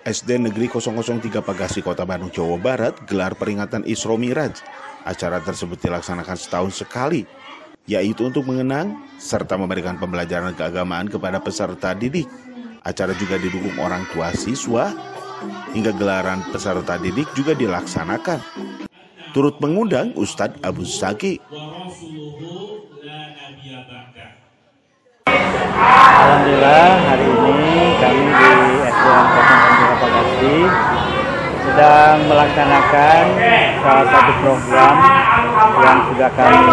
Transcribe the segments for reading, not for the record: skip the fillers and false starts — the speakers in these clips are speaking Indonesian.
SD Negeri 003 Pagarsi, Kota Bandung, Jawa Barat, gelar peringatan Isra Miraj. Acara tersebut dilaksanakan setahun sekali, yaitu untuk mengenang serta memberikan pembelajaran keagamaan kepada peserta didik. Acara juga didukung orang tua siswa, hingga gelaran peserta didik juga dilaksanakan. Turut mengundang Ustadz Abu Zaki. Alhamdulillah, hari ini kami di SDN 003 Pagarsi sedang melaksanakan salah satu program yang sudah kami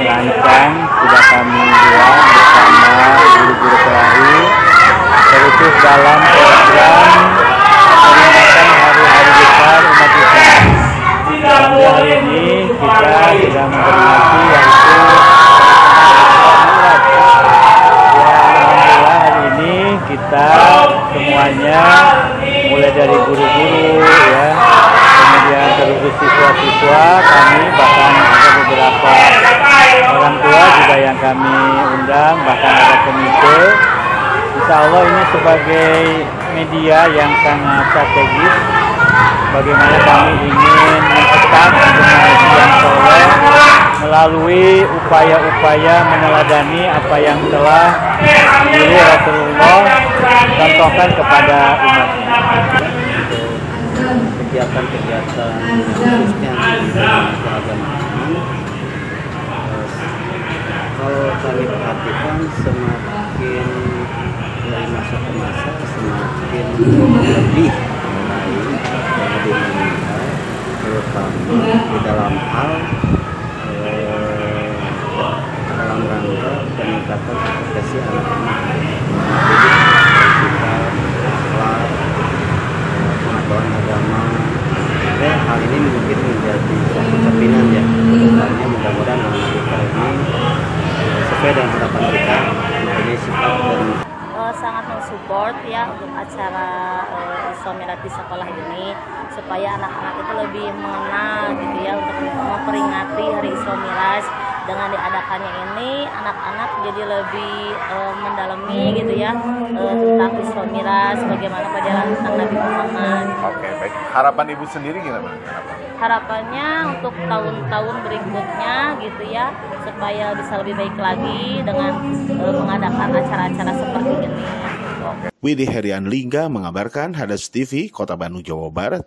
rancang, sudah kami buat bersama guru-guru pelahi, terkhusus dalam program peringatan hari-hari besar umat Islam. Alhamdulillah, hari ini kita sedang memperingati yaitu kita semuanya mulai dari guru-guru ya, kemudian terus siswa-siswa, kami bahkan ada beberapa orang tua juga yang kami undang, bahkan ada komite. Insya Allah ini sebagai media yang sangat strategis bagaimana kami ingin mencetak generasi yang soleh melalui upaya-upaya meneladani apa yang telah dulu Rasulullah contohkan kepada umatnya. Kegiatan-kegiatan khususnya di keagamaan, kalau kami perhatikan semakin dari masa ke masa semakin lebih meningkat, terutama di dalam hal dalam rangka peningkatan kompetensi anak-anak, akhlak, pengetahuan agama. Hal ini mungkin menjadi suatu cerminan ya, kedepannya mudah-mudahan anak kita ini sesuai dengan harapan kita mempunyai sifat dan sangat mensupport ya untuk acara Isra Miraj di sekolah ini, supaya anak-anak itu lebih mengenal gitu ya, untuk memperingati hari Isra Miraj. Dengan diadakannya ini, anak-anak jadi lebih mendalami gitu ya tentang Isra Miraj, bagaimana perjalanan tentang Nabi Muhammad. Oke, baik. Harapan Ibu sendiri gimana? Harapannya untuk tahun-tahun berikutnya gitu ya, supaya bisa lebih baik lagi dengan mengadakan acara-acara seperti ini. Widhi Herian Lingga mengabarkan, Hadas TV, Kota Bandung, Jawa Barat.